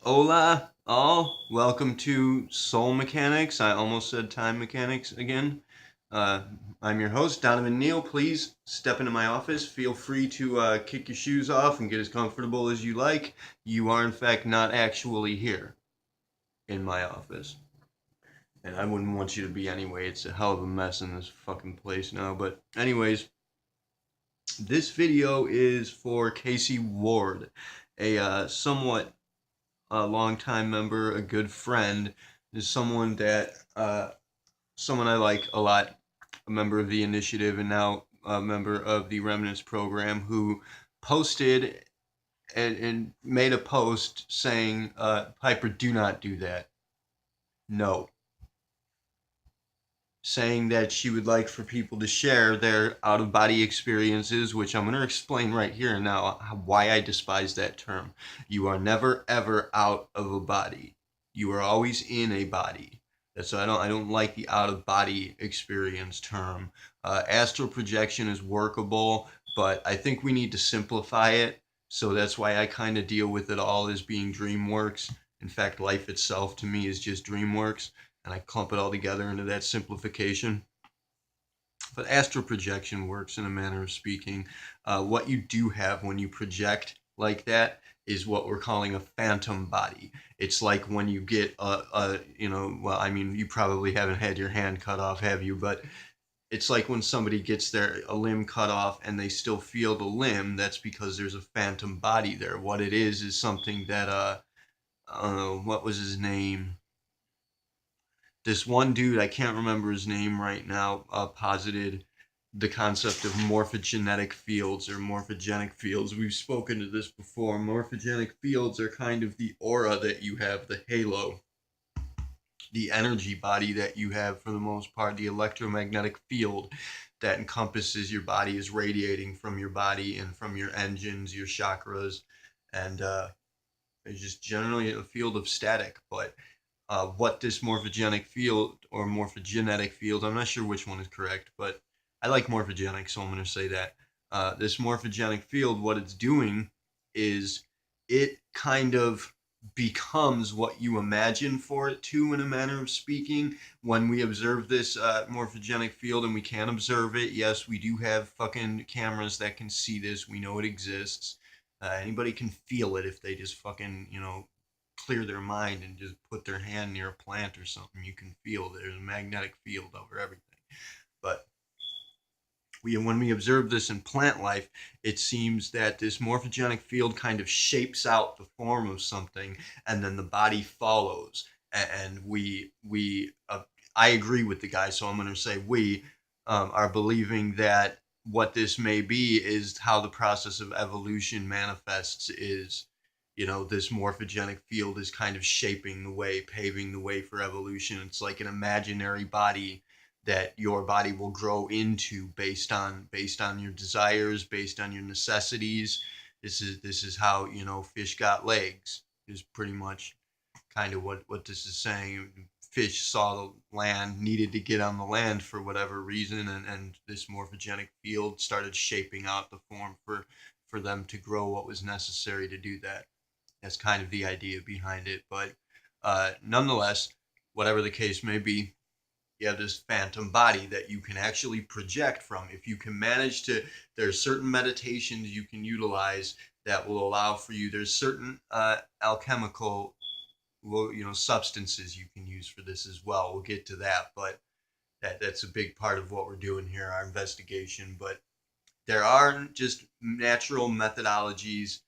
Hola, all. Welcome to Soul Mechanics. I almost said Time Mechanics again. Uh, I'm your host, Donovan Neal. Please step into my office. Feel free to kick your shoes off and get as comfortable as you like. You are, in fact, not actually here in my office. And I wouldn't want you to be anyway. It's a hell of a mess in this fucking place now. But, anyways, this video is for Casey Ward, a somewhat a longtime member, a good friend, is someone I like a lot, a member of the initiative and now a member of the Remnants program who posted and made a post saying, Piper, do not do that. No. Saying that she would like for people to share their out of body experiences, which I'm going to explain right here and now why I despise that term. You are never ever out of a body. You are always in a body. So I don't like the out of body experience term. Astral projection is workable, but I think we need to simplify it. So that's why I kind of deal with it all as being DreamWorks. In fact, life itself to me is just DreamWorks, and I clump it all together into that simplification. But astral projection works in a manner of speaking. What you do have when you project like that is what we're calling a phantom body. It's like when you get well, I mean, you probably haven't had your hand cut off, have you? But it's like when somebody gets a limb cut off and they still feel the limb. That's because there's a phantom body there. What it is something that what was his name? This one dude, I can't remember his name right now, posited the concept of morphogenetic fields or morphogenic fields. We've spoken to this before. Morphogenic fields are kind of the aura that you have, the halo, the energy body that you have for the most part, the electromagnetic field that encompasses your body is radiating from your body and from your engines, your chakras, and it's just generally a field of static. But what this morphogenic field or morphogenetic field, I'm not sure which one is correct, but I like morphogenic, so I'm going to say that. This morphogenic field, what it's doing is it kind of becomes what you imagine for it to, in a manner of speaking. When we observe this morphogenic field, and we can observe it, yes, we do have fucking cameras that can see this. We know it exists. Anybody can feel it if they just fucking, clear their mind and just put their hand near a plant or something. You can feel there's a magnetic field over everything. But when we observe this in plant life, it seems that this morphogenic field kind of shapes out the form of something, and then the body follows. And I agree with the guy, so I'm going to say we are believing that what this may be is how the process of evolution manifests is, this morphogenic field is kind of shaping the way, paving the way for evolution. It's like an imaginary body that your body will grow into based on your desires, based on your necessities. This is how, fish got legs, is pretty much kind of what this is saying. Fish saw the land, needed to get on the land for whatever reason, and this morphogenic field started shaping out the form for them to grow what was necessary to do that. That's kind of the idea behind it. But nonetheless, whatever the case may be, you have this phantom body that you can actually project from. If you can manage to, there's certain meditations you can utilize that will allow for you. There's certain alchemical, substances you can use for this as well. We'll get to that, but that's a big part of what we're doing here, our investigation. But there are just natural methodologies,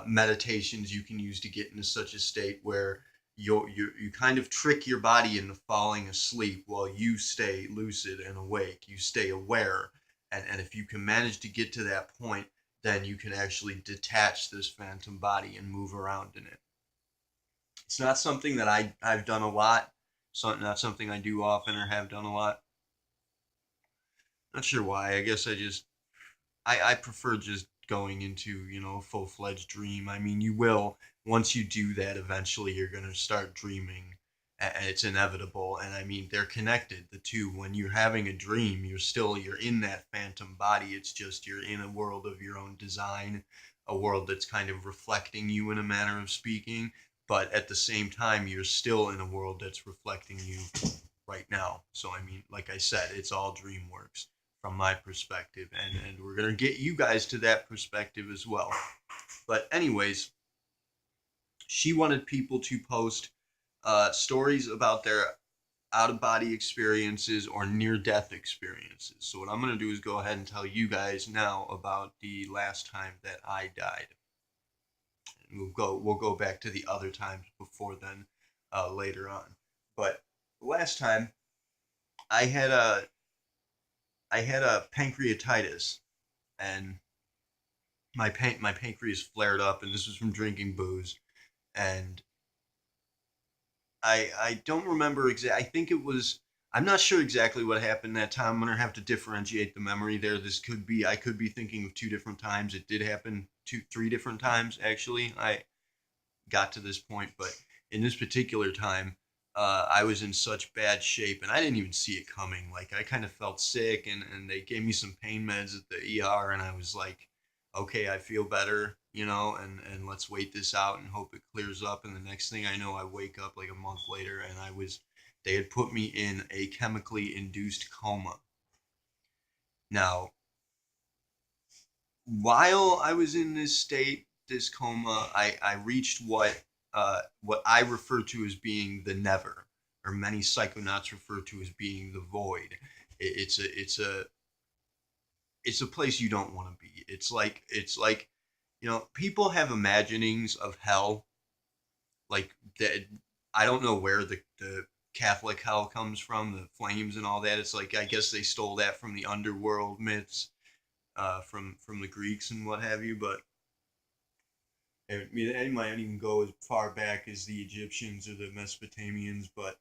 meditations you can use to get into such a state where you kind of trick your body into falling asleep while you stay lucid and awake. You stay aware, and if you can manage to get to that point, then you can actually detach this phantom body and move around in it. It's not something that I've done a lot. Not something I do often or have done a lot. Not sure why. I guess I prefer just going into, a full-fledged dream. I mean, you will, once you do that, eventually you're going to start dreaming. And it's inevitable. And I mean, they're connected, the two. When you're having a dream, you're in that phantom body. It's just you're in a world of your own design, a world that's kind of reflecting you in a manner of speaking. but at the same time, you're still in a world that's reflecting you right now. So I mean, like I said, it's all DreamWorks from my perspective, and we're gonna get you guys to that perspective as well. But anyways, she wanted people to post stories about their out of body experiences or near death experiences. So what I'm gonna do is go ahead and tell you guys now about the last time that I died. And we'll go back to the other times before then later on. But the last time I had a pancreatitis, and my pancreas flared up, and this was from drinking booze. And I don't remember exactly. I think it was. I'm not sure exactly what happened that time. I'm gonna have to differentiate the memory there. This could be. I could be thinking of two different times. It did happen three different times actually. I got to this point, but in this particular time, I was in such bad shape, and I didn't even see it coming. Like I kind of felt sick, and they gave me some pain meds at the ER, and I was like, okay, I feel better, and let's wait this out and hope it clears up. And the next thing I know, I wake up like a month later, and they had put me in a chemically induced coma. Now, while I was in this state, this coma, I reached what I refer to as being the never, or many psychonauts refer to as being the void. It's a place you don't want to be. It's like people have imaginings of hell, like that. I don't know where the Catholic hell comes from, the flames and all that. It's like I guess they stole that from the underworld myths, from the Greeks and what have you. But I mean, they might even go as far back as the Egyptians or the Mesopotamians, but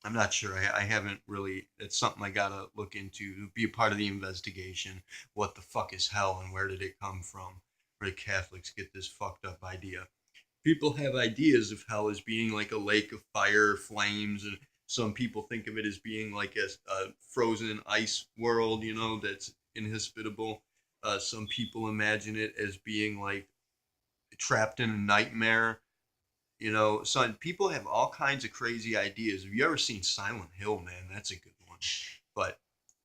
I'm not sure. I haven't really. It's something I gotta look into. Be a part of the investigation. What the fuck is hell, and where did it come from? Where did Catholics get this fucked up idea? People have ideas of hell as being like a lake of fire, flames, and some people think of it as being like a frozen ice world, that's inhospitable. Some people imagine it as being like trapped in a nightmare. So people have all kinds of crazy ideas. Have you ever seen Silent Hill, man? That's a good one. But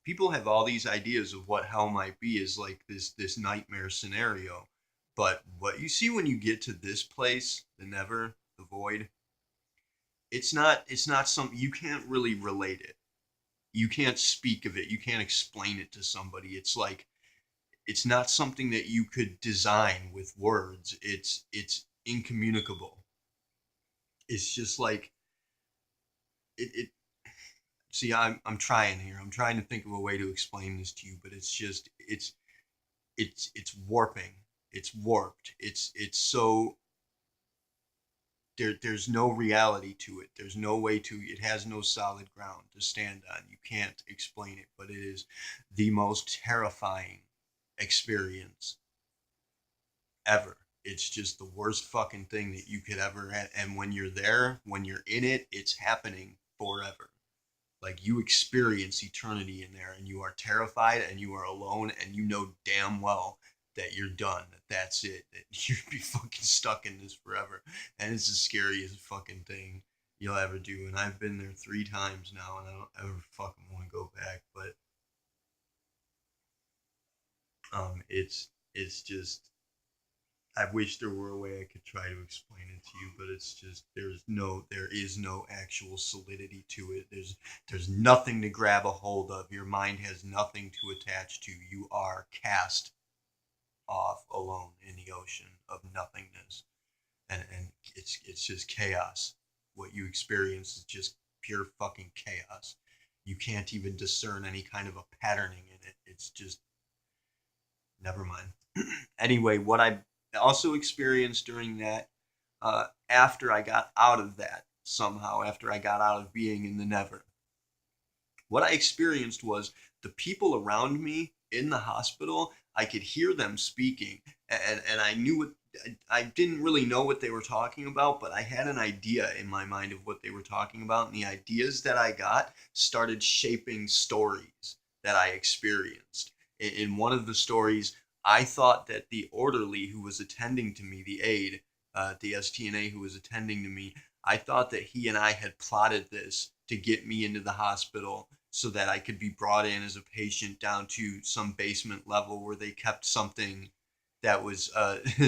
people have all these ideas of what hell might be as like this nightmare scenario. But what you see when you get to this place, the never, the void, it's not something you can't really relate it. You can't speak of it. You can't explain it to somebody. It's like it's not something that you could design with words. It's incommunicable. It's just like it see, I'm trying here. I'm trying to think of a way to explain this to you, but it's just it's warping. It's warped. It's so there's no reality to it. There's no way to it has no solid ground to stand on. You can't explain it, but it is the most terrifying experience ever. It's just the worst fucking thing that you could ever have. And when you're there, when you're in it, it's happening forever. Like you experience eternity in there, and you are terrified, and you are alone, and you know damn well that you're done, that that's it, that you'd be fucking stuck in this forever. And it's the scariest fucking thing you'll ever do. And I've been there 3 times now, and I don't ever fucking want to go back. But it's just I wish there were a way I could try to explain it to you, but it's just there is no actual solidity to it. There's nothing to grab a hold of. Your mind has nothing to attach to. You are cast off alone in the ocean of nothingness. And it's just chaos. What you experience is just pure fucking chaos. You can't even discern any kind of a patterning in it. It's just never mind. Anyway, what I also experienced during that, after I got out of that, somehow, after I got out of being in the never, what I experienced was the people around me in the hospital, I could hear them speaking, and I knew what. I didn't really know what they were talking about, but I had an idea in my mind of what they were talking about, and the ideas that I got started shaping stories that I experienced. In one of the stories, I thought that the orderly who was attending to me, the aide, the STNA who was attending to me, I thought that he and I had plotted this to get me into the hospital so that I could be brought in as a patient down to some basement level where they kept something that was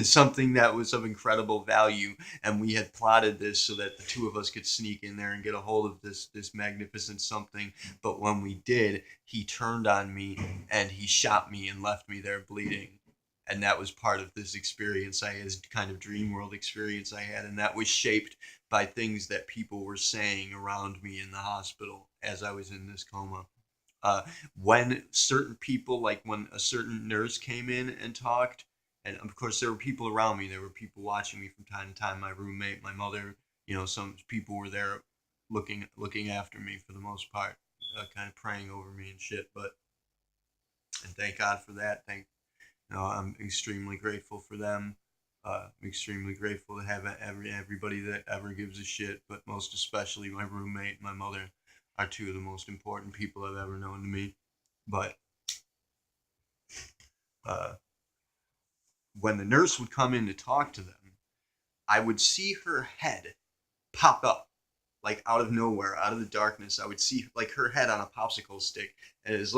something that was of incredible value, and we had plotted this so that the two of us could sneak in there and get a hold of this magnificent something. But when we did, he turned on me and he shot me and left me there bleeding. And that was part of this experience I had, kind of dream world experience I had, and that was shaped by things that people were saying around me in the hospital as I was in this coma. uh, when certain people, like when a certain nurse came in and talked, and of course there were people around me, there were people watching me from time to time, my roommate, my mother, some people were there looking after me for the most part, kind of praying over me and shit. But and thank God for that. I'm extremely grateful for them. I'm extremely grateful to have everybody that ever gives a shit, but most especially my roommate and my mother are two of the most important people I've ever known to me. But uh, when the nurse would come in to talk to them, I would see her head pop up, like out of nowhere, out of the darkness. I would see like her head on a popsicle stick, and it was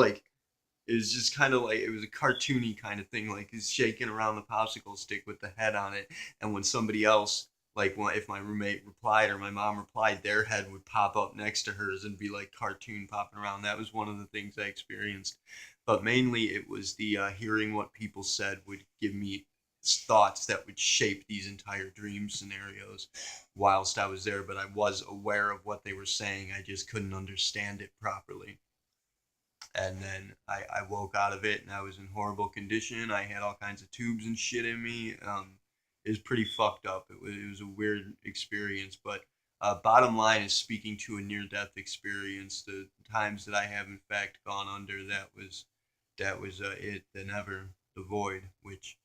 just kind of like, it was a cartoony kind of thing, like he's shaking around the popsicle stick with the head on it. And when somebody else, if my roommate replied or my mom replied, their head would pop up next to hers and be like cartoon popping around. That was one of the things I experienced. But mainly it was the hearing what people said would give me thoughts that would shape these entire dream scenarios whilst I was there. But I was aware of what they were saying, I just couldn't understand it properly. And then I woke out of it and I was in horrible condition. I had all kinds of tubes and shit in me. It was pretty fucked up. It was a weird experience. But bottom line is, speaking to a near death experience, the times that I have in fact gone under, that was it, the never, the void, which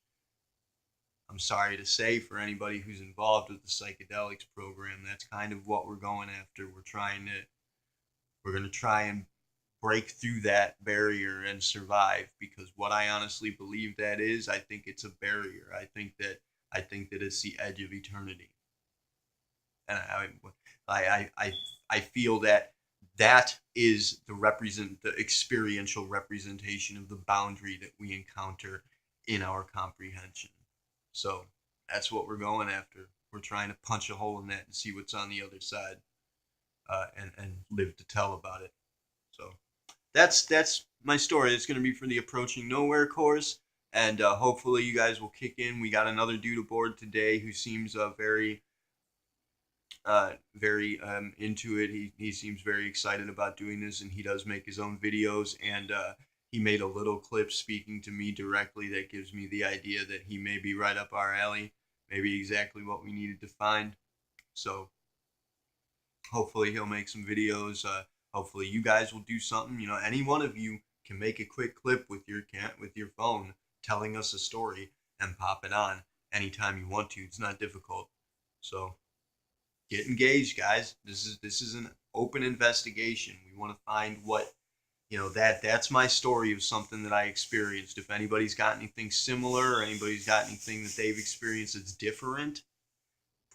I'm sorry to say for anybody who's involved with the psychedelics program, that's kind of what we're going after. We're going to try and break through that barrier and survive, because what I honestly believe that is, I think it's a barrier. I think that it's the edge of eternity. And I feel that that is the experiential representation of the boundary that we encounter in our comprehension. So that's what we're going after. We're trying to punch a hole in that and see what's on the other side, and live to tell about it. So that's my story. It's going to be for the Approaching Nowhere course, and hopefully you guys will kick in. We got another dude aboard today who seems very into it. He seems very excited about doing this, and he does make his own videos. And he made a little clip speaking to me directly that gives me the idea that he may be right up our alley, maybe exactly what we needed to find. So hopefully he'll make some videos. Hopefully you guys will do something. Any one of you can make a quick clip with your phone telling us a story and pop it on anytime you want to. It's not difficult. So get engaged, guys. This is an open investigation. We want to find what that's my story of something that I experienced. If anybody's got anything similar, or anybody's got anything that they've experienced that's different,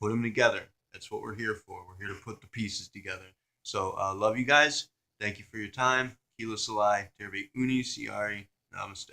put them together. That's what we're here for. We're here to put the pieces together. So, love you guys. Thank you for your time. Kila Salai, Terbe Uni, Siari, Namaste.